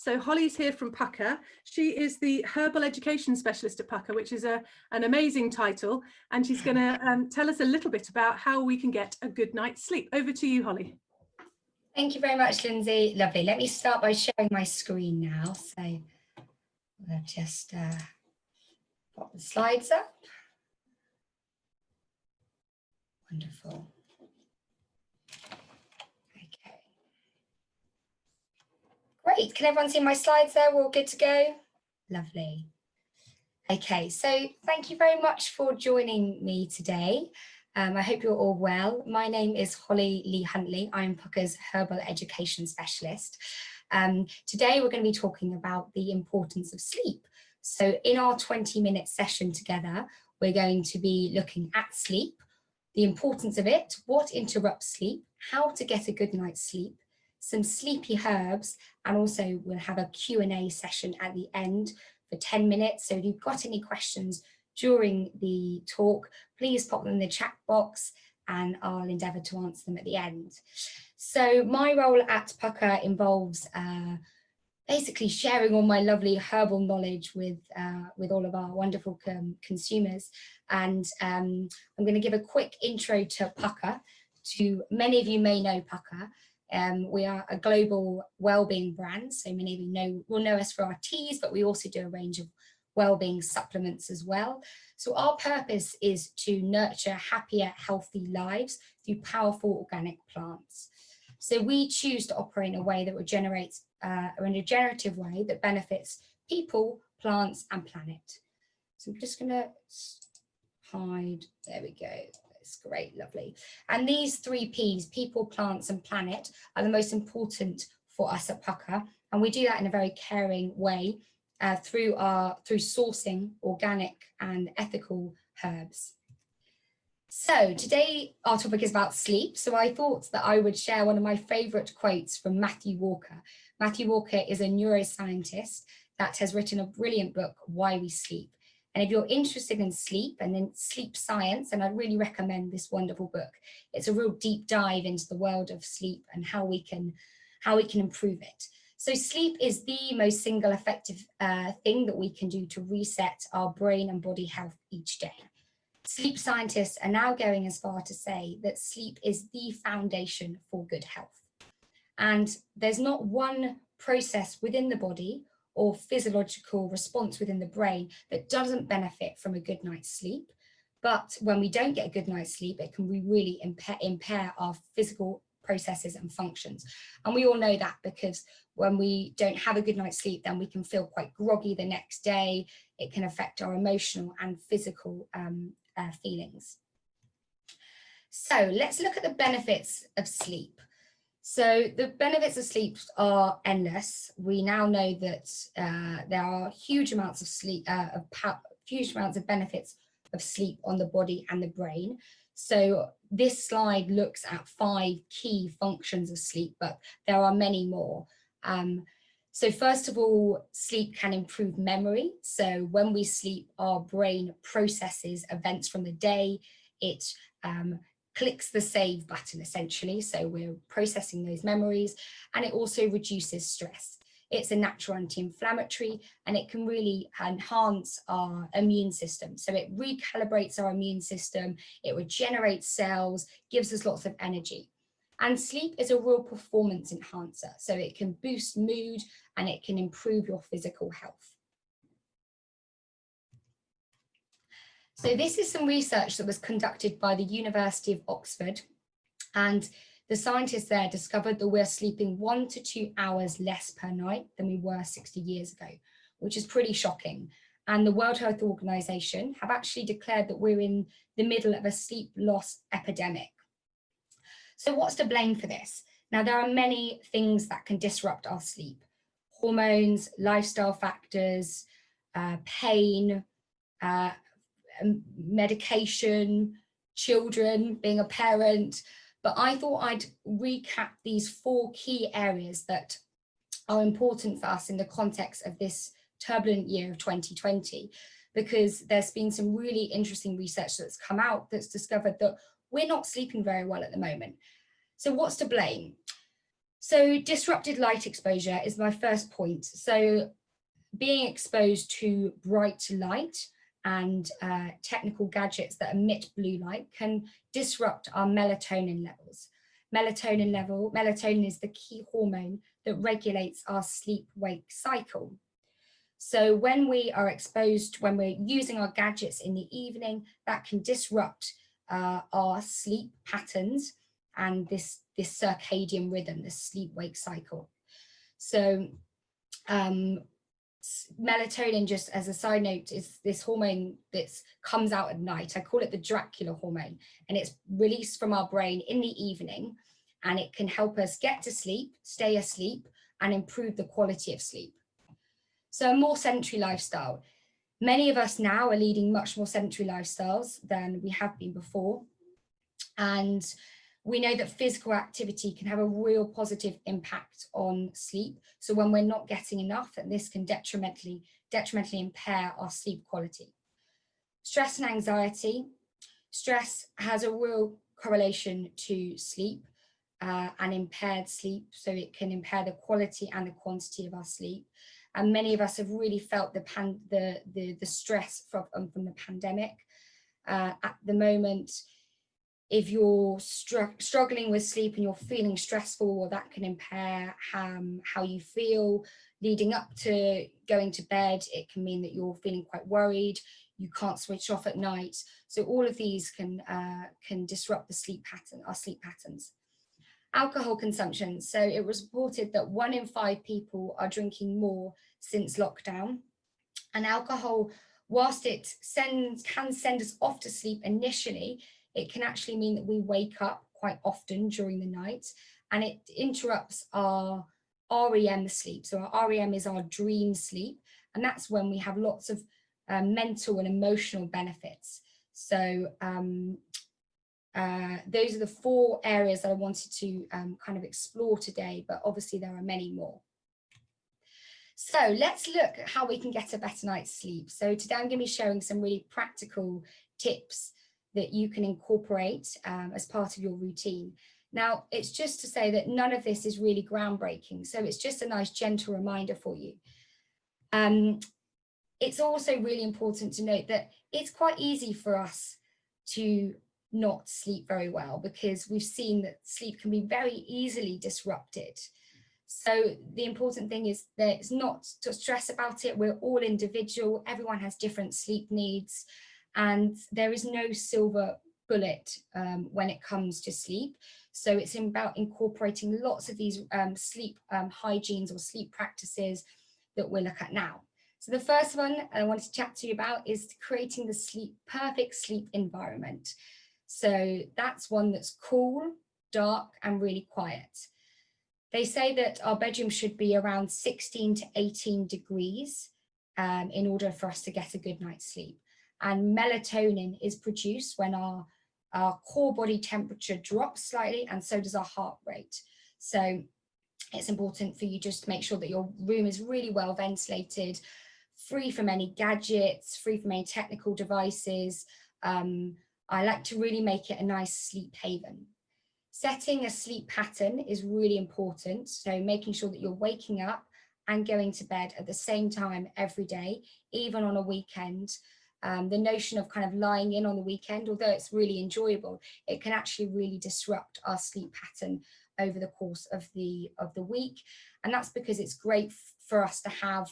So Holly's here from Pukka. She is the Herbal Education Specialist at Pukka, which is an amazing title. And she's going to tell us a little bit about how we can get a good night's sleep. Over to you, Holly. Thank you very much, Lindsay. Lovely. Let me start by sharing my screen now. So I'll just pop the slides up. Wonderful. Okay. Great. Can everyone see my slides there? We're all good to go? Lovely. Okay, so thank you very much for joining me today. I hope you're all well. My name is Holly Lee Huntley. I'm Pukka's Herbal Education Specialist. Today we're going to be talking about the importance of sleep. So in our 20-minute session together, we're going to be looking at sleep, the importance of it, what interrupts sleep, how to get a good night's sleep, some sleepy herbs, and also we'll have a Q&A session at the end for 10 minutes. So if you've got any questions during the talk, please pop them in the chat box and I'll endeavour to answer them at the end. So my role at Pukka involves basically sharing all my lovely herbal knowledge with all of our wonderful consumers. And I'm going to give a quick intro to Pukka. Many of you may know Pukka. We are a global wellbeing brand, so many of you will know us for our teas, but we also do a range of wellbeing supplements as well. So our purpose is to nurture happier, healthy lives through powerful organic plants. So we choose to operate in a way that regenerates, or in a regenerative way that benefits people, plants, and planet. So I'm just going to hide. There we go. That's great, lovely. And these 3 Ps, people, plants, and planet, are the most important for us at Pukka, and we do that in a very caring way through sourcing organic and ethical herbs. So today our topic is about sleep. So I thought that I would share one of my favorite quotes from Matthew Walker. Matthew Walker is a neuroscientist that has written a brilliant book, Why We Sleep. And if you're interested in sleep and in sleep science, then I'd really recommend this wonderful book. It's a real deep dive into the world of sleep and how we can improve it. So sleep is the most single effective thing that we can do to reset our brain and body health each day. Sleep scientists are now going as far to say that sleep is the foundation for good health. And there's not one process within the body or physiological response within the brain that doesn't benefit from a good night's sleep. But when we don't get a good night's sleep, it can really impair our physical processes and functions. And we all know that, because when we don't have a good night's sleep, then we can feel quite groggy the next day. It can affect our emotional and physical feelings. So let's look at the benefits of sleep. So the benefits of sleep are endless. We now know that there are huge amounts of sleep, huge amounts of benefits of sleep on the body and the brain. So this slide looks at 5 key functions of sleep, but there are many more. So first of all, sleep can improve memory. So when we sleep, our brain processes events from the day. It clicks the save button, essentially. So we're processing those memories, and it also reduces stress. It's a natural anti-inflammatory, and it can really enhance our immune system. So it recalibrates our immune system, it regenerates cells, gives us lots of energy. And sleep is a real performance enhancer. So it can boost mood and it can improve your physical health. So this is some research that was conducted by the University of Oxford, and the scientists there discovered that we're sleeping 1 to 2 hours less per night than we were 60 years ago, which is pretty shocking. And the World Health Organization have actually declared that we're in the middle of a sleep loss epidemic. So what's to blame for this? Now, there are many things that can disrupt our sleep: hormones, lifestyle factors, pain, medication, children, being a parent. But I thought I'd recap these 4 key areas that are important for us in the context of this turbulent year of 2020, because there's been some really interesting research that's come out that's discovered that we're not sleeping very well at the moment. So what's to blame? So disrupted light exposure is my first point. So being exposed to bright light and technical gadgets that emit blue light can disrupt our melatonin levels. Melatonin is the key hormone that regulates our sleep-wake cycle. So when we are exposed, when we're using our gadgets in the evening, that can disrupt our sleep patterns and this circadian rhythm, this sleep-wake cycle. So melatonin, just as a side note, is this hormone that comes out at night. I call it the Dracula hormone, and it's released from our brain in the evening, and it can help us get to sleep, stay asleep, and improve the quality of sleep. So a more sedentary lifestyle. Many of us now are leading much more sedentary lifestyles than we have been before. And we know that physical activity can have a real positive impact on sleep. So when we're not getting enough, and this can detrimentally impair our sleep quality. Stress and anxiety. Stress has a real correlation to sleep and impaired sleep. So it can impair the quality and the quantity of our sleep. And many of us have really felt the stress from the pandemic. At the moment, if you're struggling with sleep and you're feeling stressful, well, that can impair how you feel leading up to going to bed. It can mean that you're feeling quite worried. You can't switch off at night. So all of these can disrupt the sleep pattern, our sleep patterns. Alcohol consumption. So it was reported that 1 in 5 people are drinking more since lockdown. And alcohol, whilst it can send us off to sleep initially, it can actually mean that we wake up quite often during the night, and it interrupts our REM sleep. So our REM is our dream sleep, and that's when we have lots of mental and emotional benefits. So those are the 4 areas that I wanted to kind of explore today, but obviously there are many more. So let's look at how we can get a better night's sleep. So today I'm going to be sharing some really practical tips that you can incorporate as part of your routine. Now, it's just to say that none of this is really groundbreaking. So it's just a nice gentle reminder for you. It's also really important to note that it's quite easy for us to not sleep very well, because we've seen that sleep can be very easily disrupted. So the important thing is that it's not to stress about it. We're all individual. Everyone has different sleep needs, and there is no silver bullet when it comes to sleep. So it's about incorporating lots of these sleep hygienes or sleep practices that we'll look at now. So the first one I wanted to chat to you about is creating the perfect sleep environment. So that's one that's cool, dark, and really quiet. They say that our bedroom should be around 16 to 18 degrees in order for us to get a good night's sleep. And melatonin is produced when our core body temperature drops slightly, and so does our heart rate. So it's important for you just to make sure that your room is really well ventilated, free from any gadgets, free from any technical devices. I like to really make it a nice sleep haven. Setting a sleep pattern is really important. So making sure that you're waking up and going to bed at the same time every day, even on a weekend. The notion of kind of lying in on the weekend, although it's really enjoyable, it can actually really disrupt our sleep pattern over the course of the week. And that's because it's great for us to have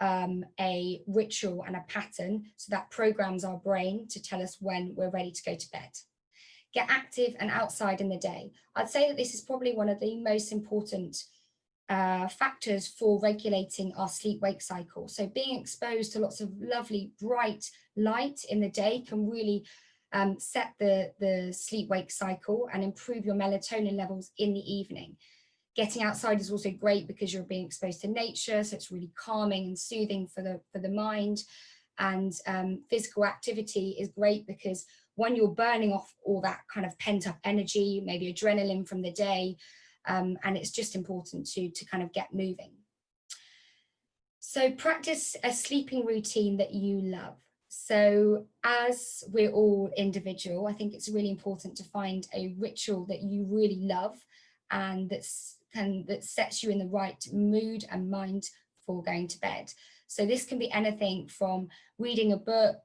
a ritual and a pattern, so that programs our brain to tell us when we're ready to go to bed. Get active and outside in the day. I'd say that this is probably one of the most important factors for regulating our sleep-wake cycle. So being exposed to lots of lovely bright light in the day can really set the sleep-wake cycle and improve your melatonin levels in the evening. Getting outside is also great because you're being exposed to nature, so it's really calming and soothing for the mind. And physical activity is great because when you're burning off all that kind of pent-up energy, maybe adrenaline from the day, and it's just important to kind of get moving. So practice a sleeping routine that you love. So as we're all individual, I think it's really important to find a ritual that you really love and that that sets you in the right mood and mind for going to bed. So this can be anything from reading a book,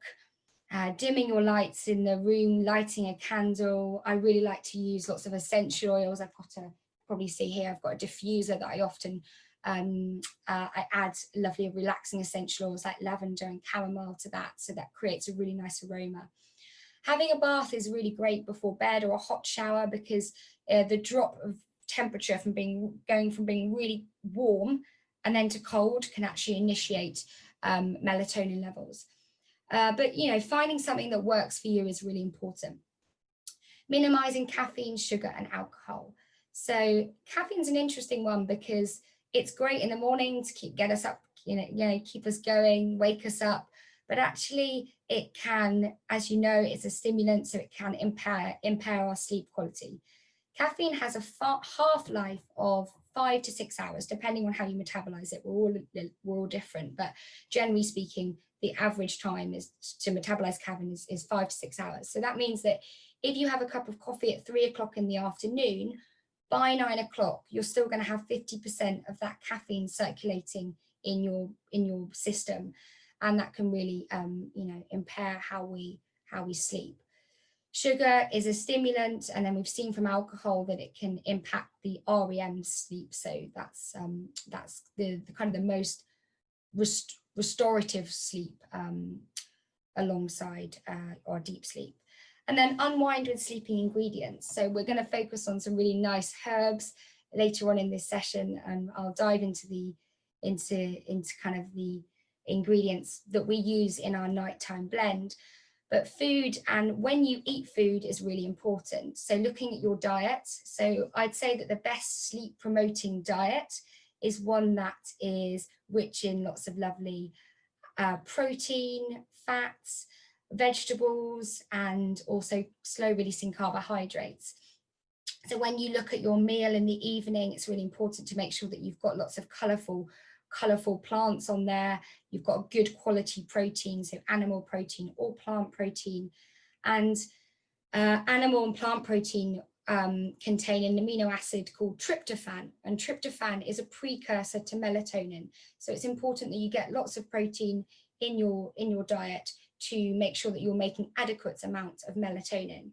dimming your lights in the room, lighting a candle. I really like to use lots of essential oils. I've got a, probably see here, I've got a diffuser that I often, I add lovely relaxing essential oils like lavender and chamomile to that. So that creates a really nice aroma. Having a bath is really great before bed, or a hot shower, because the drop of temperature from going from being really warm and then to cold can actually initiate melatonin levels. But, you know, finding something that works for you is really important. Minimizing caffeine, sugar, and alcohol. So caffeine's an interesting one because it's great in the morning to get us up, keep us going, wake us up. But actually it can, as you know, it's a stimulant, so it can impair our sleep quality. Caffeine has a half-life of 5 to 6 hours, depending on how you metabolize it. We're all different, but generally speaking, the average time is to metabolize caffeine is 5 to 6 hours. So that means that if you have a cup of coffee at 3 o'clock in the afternoon, by 9 o'clock, you're still going to have 50% of that caffeine circulating in your system, and that can really, impair how we sleep. Sugar is a stimulant, and then we've seen from alcohol that it can impact the REM sleep. So that's the kind of the most restorative sleep alongside our deep sleep. And then unwind with sleeping ingredients. So we're going to focus on some really nice herbs later on in this session, and I'll dive into kind of the ingredients that we use in our nighttime blend. But food, and when you eat food, is really important. So looking at your diet, so I'd say that the best sleep promoting diet is one that is rich in lots of lovely protein, fats, vegetables, and also slow releasing carbohydrates. So when you look at your meal in the evening, it's really important to make sure that you've got lots of colourful plants on there. You've got good quality protein, so animal protein or plant protein. And animal and plant protein contain an amino acid called tryptophan, and tryptophan is a precursor to melatonin. So it's important that you get lots of protein in your diet to make sure that you're making adequate amounts of melatonin.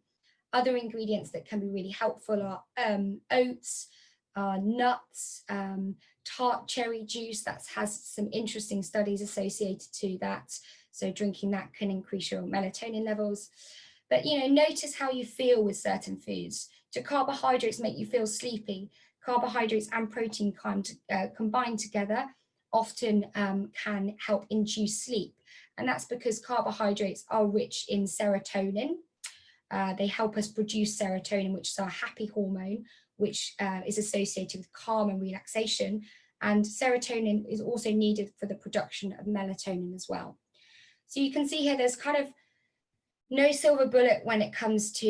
Other ingredients that can be really helpful are oats, nuts, tart cherry juice. That has some interesting studies associated to that. So drinking that can increase your melatonin levels. But, notice how you feel with certain foods. Do carbohydrates make you feel sleepy? Carbohydrates and protein combined together often can help induce sleep. And that's because carbohydrates are rich in serotonin. They help us produce serotonin, which is our happy hormone, which is associated with calm and relaxation. And serotonin is also needed for the production of melatonin as well. So you can see here, there's kind of no silver bullet when it comes to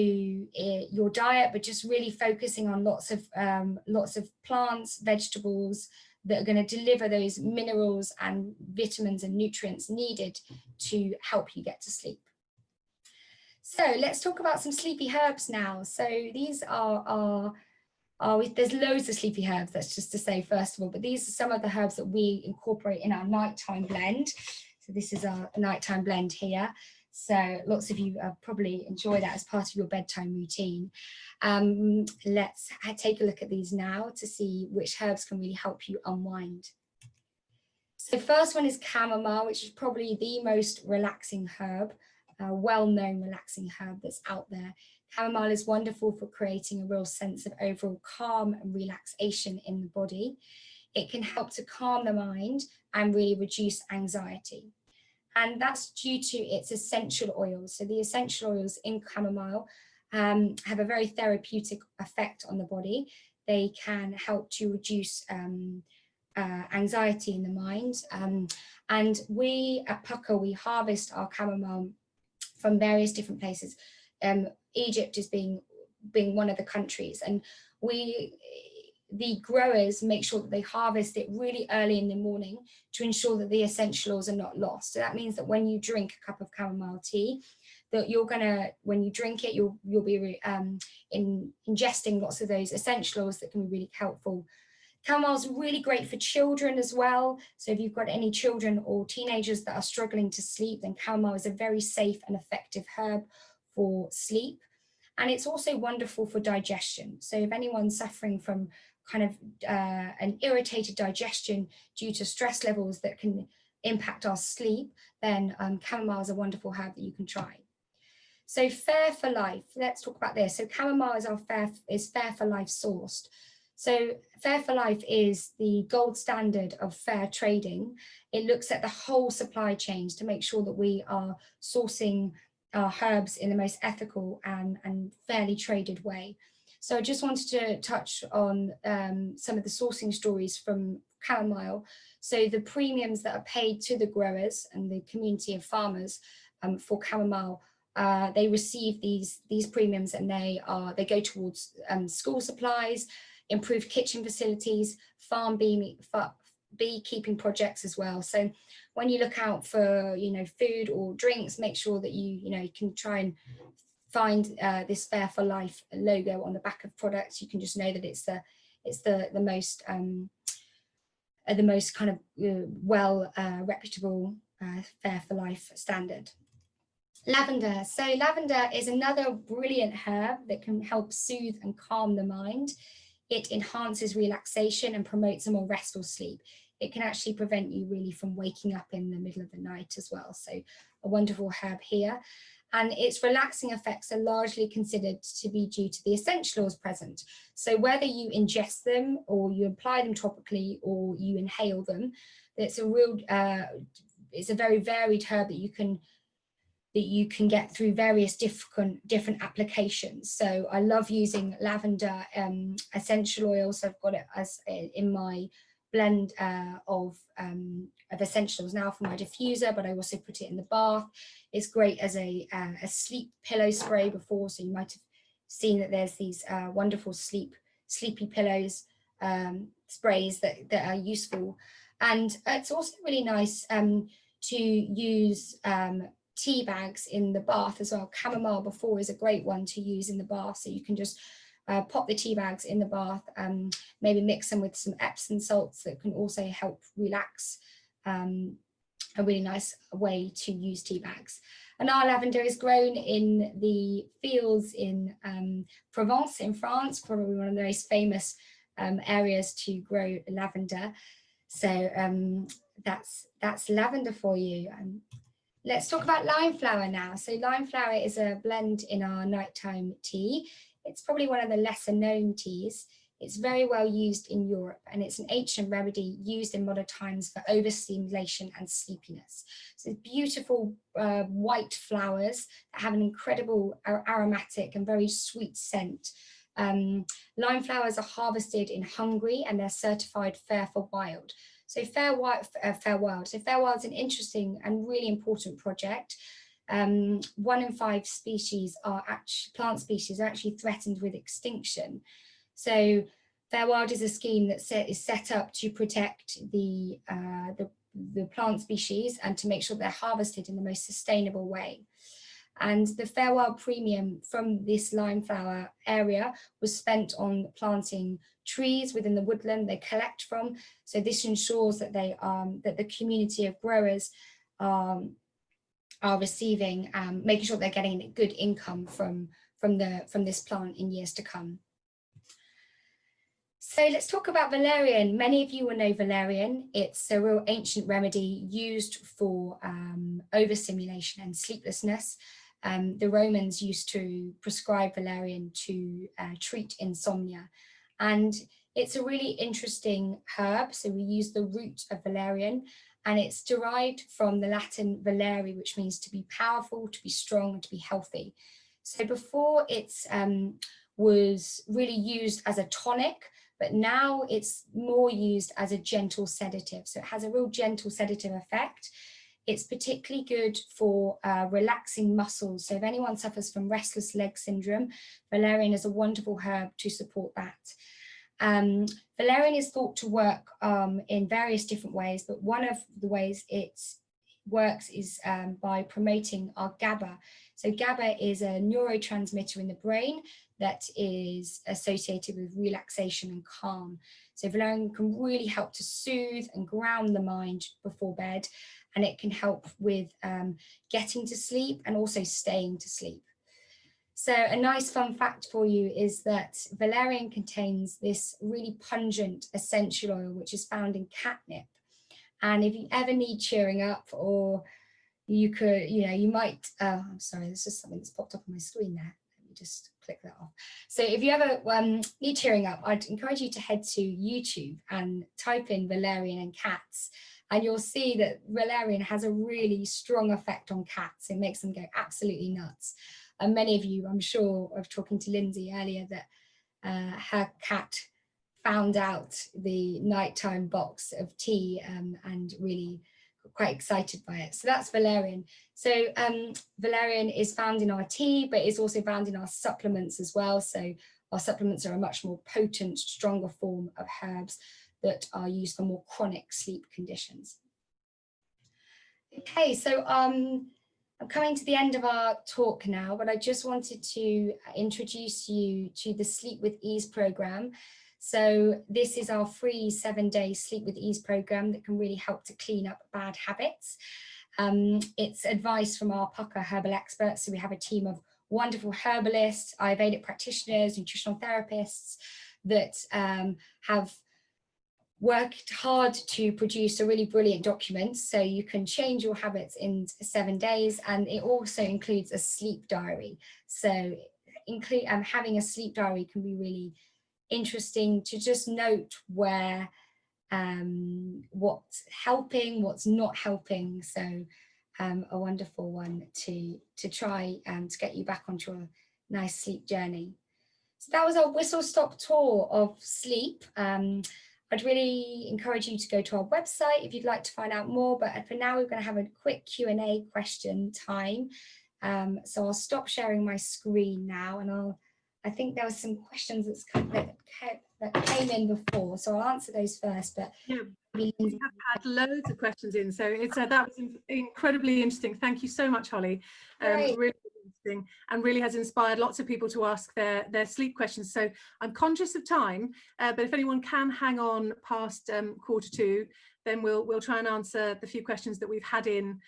your diet, but just really focusing on lots of plants, vegetables that are going to deliver those minerals and vitamins and nutrients needed to help you get to sleep. So let's talk about some sleepy herbs now. So these are there's loads of sleepy herbs, that's just to say first of all, but these are some of the herbs that we incorporate in our nighttime blend. So this is our nighttime blend here. So lots of you probably enjoy that as part of your bedtime routine. Let's take a look at these now to see which herbs can really help you unwind. So first one is chamomile, which is probably the most relaxing herb, well-known relaxing herb that's out there. Chamomile is wonderful for creating a real sense of overall calm and relaxation in the body. It can help to calm the mind and really reduce anxiety. And that's due to its essential oils. So the essential oils in chamomile have a very therapeutic effect on the body. They can help to reduce anxiety in the mind. And we at Pukka, we harvest our chamomile from various different places. Egypt is being one of the countries, and the growers make sure that they harvest it really early in the morning to ensure that the essential oils are not lost. So that means that when you drink a cup of chamomile tea, that when you drink it, you'll be ingesting lots of those essential oils that can be really helpful Chamomile is really great for children as well. So if you've got any children or teenagers that are struggling to sleep, then chamomile is a very safe and effective herb for sleep. And it's also wonderful for digestion. So if anyone's suffering from kind of an irritated digestion due to stress levels that can impact our sleep, then chamomile is a wonderful herb that you can try. So fair for life, let's talk about this. So chamomile is fair for life sourced. So Fair for Life is the gold standard of fair trading. It looks at the whole supply chains to make sure that we are sourcing our herbs in the most ethical and fairly traded way. So I just wanted to touch on some of the sourcing stories from chamomile. So the premiums that are paid to the growers and the community of farmers for chamomile, they receive these premiums, and they go towards school supplies, improved kitchen facilities, farm beekeeping projects as well. So when you look out for food or drinks, make sure that you can try and find this Fair for Life logo on the back of products. You can just know that it's the most kind of well reputable Fair for Life standard. Lavender. So lavender is another brilliant herb that can help soothe and calm the mind. It enhances relaxation and promotes a more restful sleep. It can actually prevent you really from waking up in the middle of the night as well. So a wonderful herb here. And its relaxing effects are largely considered to be due to the essential oils present. So whether you ingest them or you apply them topically or you inhale them, it's a very varied herb that you can get through various different applications. So I love using lavender essential oils. So I've got it as in my blend of essentials now for my diffuser, but I also put it in the bath. It's great as a sleep pillow spray before, so you might have seen that there's these wonderful sleepy pillows sprays that are useful. And it's also really nice to use tea bags in the bath as well. Chamomile before is a great one to use in the bath, so you can just pop the tea bags in the bath, maybe mix them with some Epsom salts that can also help relax. A really nice way to use tea bags. And our lavender is grown in the fields in Provence in France, probably one of the most famous areas to grow lavender. So that's lavender for you. Let's talk about lime flower now. So lime flower is a blend in our nighttime tea. It's probably one of the lesser known teas. It's very well used in Europe, and it's an ancient remedy used in modern times for overstimulation and sleepiness. So beautiful white flowers that have an incredible aromatic and very sweet scent. Lime flowers are harvested in Hungary, and they're certified Fair for Wild. So Fair Wild. So Fair Wild is an interesting and really important project. 1 in 5 species plant species are actually threatened with extinction. So Fair Wild is a scheme that is set up to protect the plant species and to make sure they're harvested in the most sustainable way. And the Fair Wild premium from this lime flower area was spent on planting trees within the woodland they collect from. So this ensures that that the community of growers are receiving, making sure they're getting a good income from this plant in years to come. So let's talk about valerian. Many of you will know valerian. It's a real ancient remedy used for overstimulation and sleeplessness. The Romans used to prescribe valerian to treat insomnia. And it's a really interesting herb. So we use the root of valerian, and it's derived from the Latin valeri, which means to be powerful, to be strong, and to be healthy. So before it was really used as a tonic, but now it's more used as a gentle sedative. So it has a real gentle sedative effect. It's particularly good for relaxing muscles. So if anyone suffers from restless leg syndrome, valerian is a wonderful herb to support that. Valerian is thought to work in various different ways, but one of the ways works is by promoting our GABA. So GABA is a neurotransmitter in the brain that is associated with relaxation and calm. So Valerian can really help to soothe and ground the mind before bed, and it can help with getting to sleep and also staying to sleep. So a nice fun fact for you is that valerian contains this really pungent essential oil, which is found in catnip. And if you ever need cheering up, or you could, you might, I'm sorry, there's just something that's popped up on my screen there. Let me just click that off. So if you ever need cheering up, I'd encourage you to head to YouTube and type in valerian and cats. And you'll see that valerian has a really strong effect on cats. It makes them go absolutely nuts. And many of you, I'm sure, of talking to Lindsay earlier, that her cat found out the nighttime box of tea and really got quite excited by it. So that's valerian. So valerian is found in our tea, but it's also found in our supplements as well. So our supplements are a much more potent, stronger form of herbs that are used for more chronic sleep conditions. Okay, so I'm coming to the end of our talk now, but I just wanted to introduce you to the Sleep with Ease program. So this is our free 7-day Sleep with Ease program that can really help to clean up bad habits. It's advice from our Pukka herbal experts. So we have a team of wonderful herbalists, Ayurvedic practitioners, nutritional therapists that have worked hard to produce a really brilliant document, so you can change your habits in 7 days. And it also includes a sleep diary. So having a sleep diary can be really interesting to just note where what's helping, what's not helping. So a wonderful one to try to get you back onto a nice sleep journey. So that was our whistle stop tour of sleep. I'd really encourage you to go to our website if you'd like to find out more, but for now we're going to have a quick Q&A question time. So I'll stop sharing my screen now, and I think there were some questions that came in before, so I'll answer those first. But yeah, we have had loads of questions in, so it's that was incredibly interesting. Thank you so much, Holly. Really interesting, and really has inspired lots of people to ask their sleep questions. So I'm conscious of time, but if anyone can hang on past 1:45, then we'll try and answer the few questions that we've had in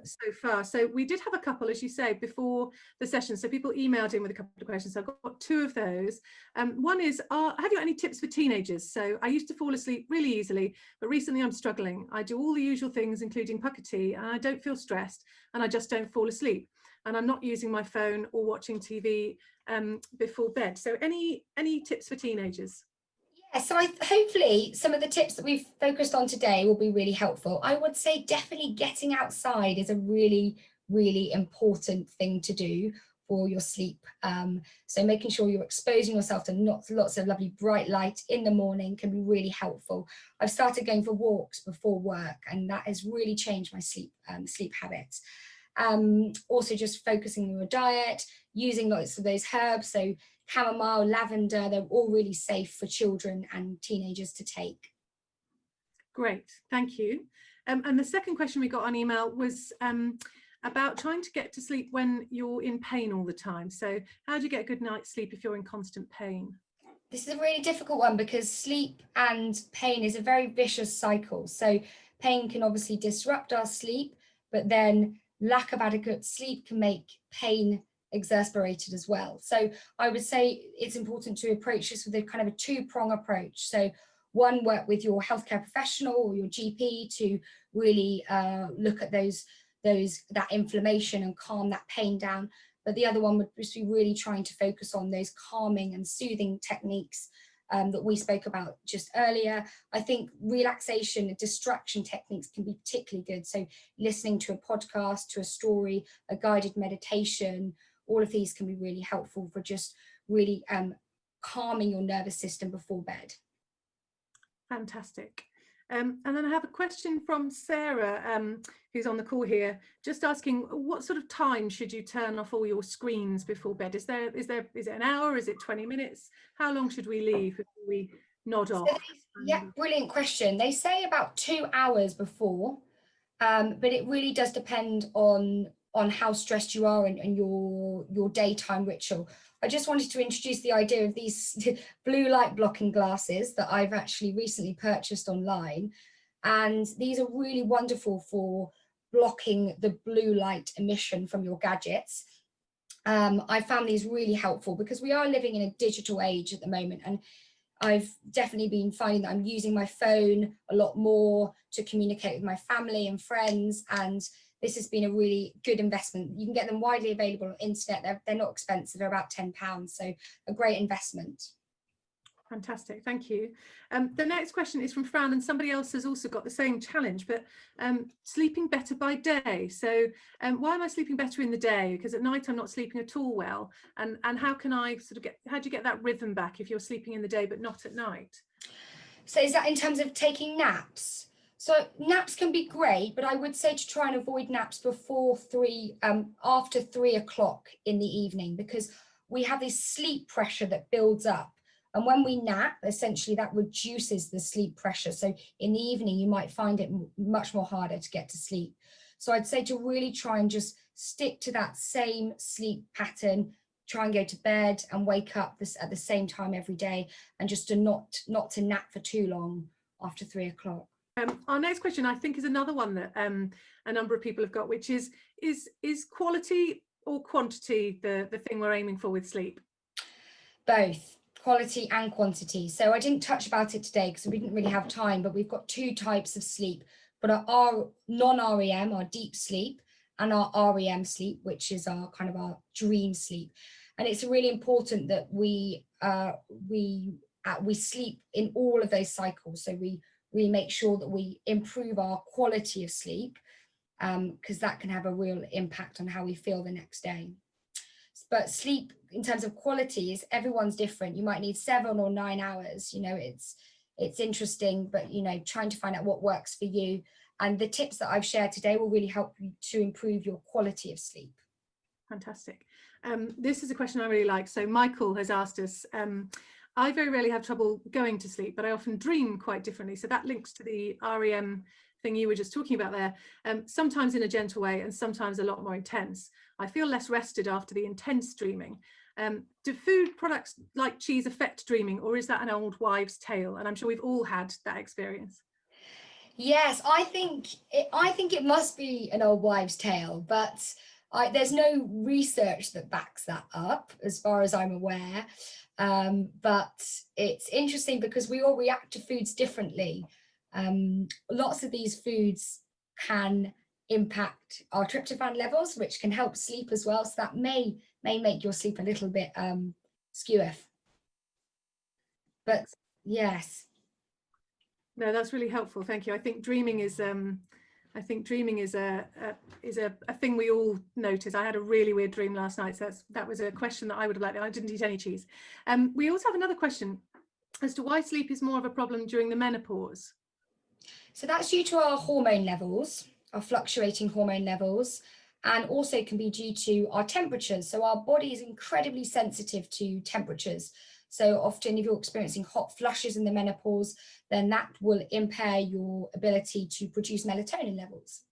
so far. So we did have a couple, as you say, before the session. So people emailed in with a couple of questions. So I've got 2 of those. One is, have you got any tips for teenagers? So I used to fall asleep really easily, but recently I'm struggling. I do all the usual things, including Pukka tea, and I don't feel stressed, and I just don't fall asleep. And I'm not using my phone or watching TV before bed. So any tips for teenagers? Yeah, so hopefully some of the tips that we've focused on today will be really helpful. I would say definitely getting outside is a really, really important thing to do for your sleep. So making sure you're exposing yourself to lots of lovely bright light in the morning can be really helpful. I've started going for walks before work, and that has really changed my sleep habits. Also just focusing on your diet, using lots of those herbs, so chamomile, lavender, they're all really safe for children and teenagers to take. Great, thank you. And the second question we got on email was about trying to get to sleep when you're in pain all the time. So how do you get a good night's sleep if you're in constant pain? This is a really difficult one because sleep and pain is a very vicious cycle. So pain can obviously disrupt our sleep, but then lack of adequate sleep can make pain exasperated as well. So I would say it's important to approach this with a kind of a 2-prong approach. So one, work with your healthcare professional or your GP to really look at that inflammation and calm that pain down. But the other one would just be really trying to focus on those calming and soothing techniques that we spoke about just earlier. I think relaxation and distraction techniques can be particularly good. So listening to a podcast, to a story, a guided meditation, all of these can be really helpful for just really calming your nervous system before bed. Fantastic. And then I have a question from Sarah, who's on the call here, just asking, what sort of time should you turn off all your screens before bed? Is it an hour? Is it 20 minutes? How long should we leave before we nod off? Yeah, brilliant question. They say about 2 hours before. But it really does depend on how stressed you are and your daytime ritual. I just wanted to introduce the idea of these blue light blocking glasses that I've actually recently purchased online. And these are really wonderful for blocking the blue light emission from your gadgets. I found these really helpful because we are living in a digital age at the moment, and I've definitely been finding that I'm using my phone a lot more to communicate with my family and friends, and this has been a really good investment. You can get them widely available on the internet. They're not expensive, they're about £10, so a great investment. Fantastic, thank you. The next question is from Fran, and somebody else has also got the same challenge, but sleeping better by day. So why am I sleeping better in the day? Because at night I'm not sleeping at all well. And how can I how do you get that rhythm back if you're sleeping in the day but not at night? So is that in terms of taking naps? So naps can be great, but I would say to try and avoid naps before after 3 o'clock in the evening, because we have this sleep pressure that builds up. And when we nap, essentially that reduces the sleep pressure. So in the evening, you might find it much more harder to get to sleep. So I'd say to really try and just stick to that same sleep pattern, try and go to bed and wake up at the same time every day, and just to not to nap for too long after 3 o'clock. Our next question, I think, is another one that a number of people have got, which is quality or quantity the thing we're aiming for with sleep? Both quality and quantity. So I didn't touch about it today because we didn't really have time, but we've got 2 types of sleep, but our non-REM, our deep sleep, and our REM sleep, which is our dream sleep. And it's really important that we sleep in all of those cycles. So we make sure that we improve our quality of sleep, because that can have a real impact on how we feel the next day. But sleep in terms of quality is everyone's different. You might need 7 or 9 hours. It's interesting, but trying to find out what works for you. And the tips that I've shared today will really help you to improve your quality of sleep. Fantastic. This is a question I really like. So Michael has asked us, I very rarely have trouble going to sleep, but I often dream quite differently. So that links to the REM thing you were just talking about there. Sometimes in a gentle way and sometimes a lot more intense. I feel less rested after the intense dreaming. Do food products like cheese affect dreaming, or is that an old wives' tale? And I'm sure we've all had that experience. Yes, I think it must be an old wives' tale, but there's no research that backs that up, as far as I'm aware. But it's interesting because we all react to foods differently. Lots of these foods can impact our tryptophan levels, which can help sleep as well. So that may make your sleep a little bit skew. But yes. No, that's really helpful. Thank you. I think dreaming is a thing we all notice. I had a really weird dream last night. So that was a question that I would have liked. I didn't eat any cheese. We also have another question as to why sleep is more of a problem during the menopause. So that's due to our hormone levels, our fluctuating hormone levels, and also can be due to our temperatures. So our body is incredibly sensitive to temperatures. So often if you're experiencing hot flushes in the menopause, then that will impair your ability to produce melatonin levels.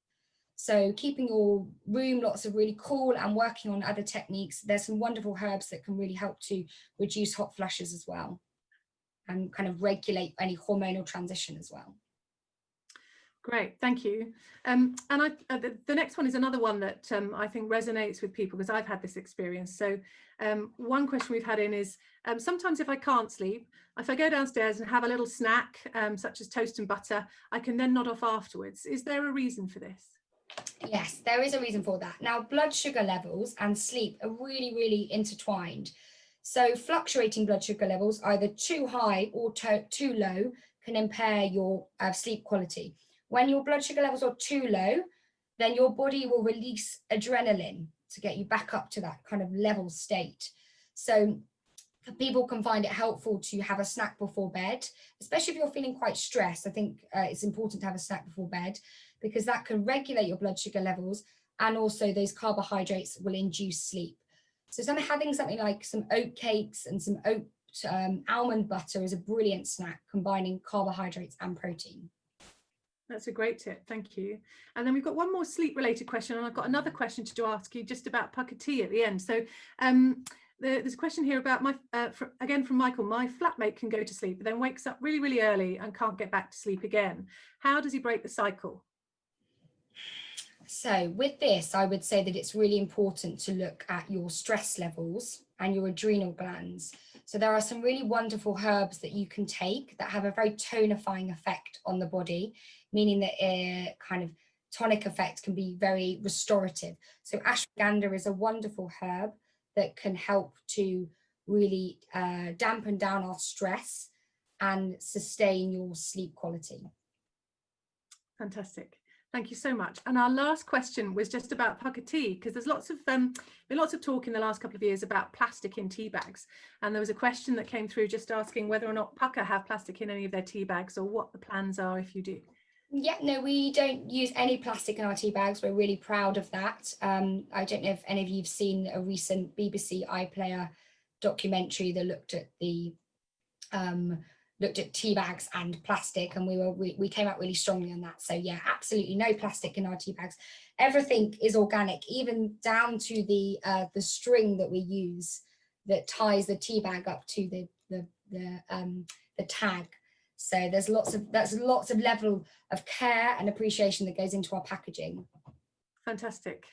So keeping your room lots of really cool and working on other techniques, there's some wonderful herbs that can really help to reduce hot flushes as well, and kind of regulate any hormonal transition as well. Great, thank you. And the next one is another one that I think resonates with people, because I've had this experience. So one question we've had in is, sometimes if I can't sleep, if I go downstairs and have a little snack, such as toast and butter, I can then nod off afterwards. Is there a reason for this? Yes, there is a reason for that. Now, blood sugar levels and sleep are really, really intertwined. So fluctuating blood sugar levels, either too high or too low, can impair your sleep quality. When your blood sugar levels are too low, then your body will release adrenaline to get you back up to that kind of level state. So people can find it helpful to have a snack before bed, especially if you're feeling quite stressed. I think it's important to have a snack before bed, because that can regulate your blood sugar levels, and also those carbohydrates will induce sleep. So having something like some oat cakes and some oat almond butter is a brilliant snack, combining carbohydrates and protein. That's a great tip, thank you. And then we've got one more sleep related question, and I've got another question to ask you just about Pukka tea at the end. So there's a question here about again from Michael. My flatmate can go to sleep but then wakes up really early and can't get back to sleep again. How does he break the cycle? So with this, I would say that it's really important to look at your stress levels and your adrenal glands. So there are some really wonderful herbs that you can take that have a very tonifying effect on the body, meaning that a kind of tonic effect can be very restorative. So ashwagandha is a wonderful herb that can help to really dampen down our stress and sustain your sleep quality. Fantastic. Thank you so much. And our last question was just about Pukka tea, because there's been lots of talk in the last couple of years about plastic in tea bags. And there was a question that came through just asking whether or not Pukka have plastic in any of their tea bags, or what the plans are if you do. Yeah, no, we don't use any plastic in our tea bags. We're really proud of that. I don't know if any of you've seen a recent BBC iPlayer documentary that looked at tea bags and plastic, and we came out really strongly on that. So yeah, absolutely no plastic in our tea bags. Everything is organic, even down to the string that we use that ties the tea bag up to the tag. So there's lots of level of care and appreciation that goes into our packaging. Fantastic.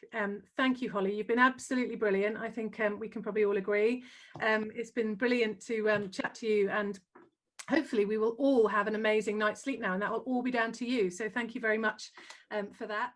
Thank you, Holly. You've been absolutely brilliant. I think we can probably all agree. It's been brilliant to chat to you, and hopefully we will all have an amazing night's sleep now, and that will all be down to you. So thank you very much for that.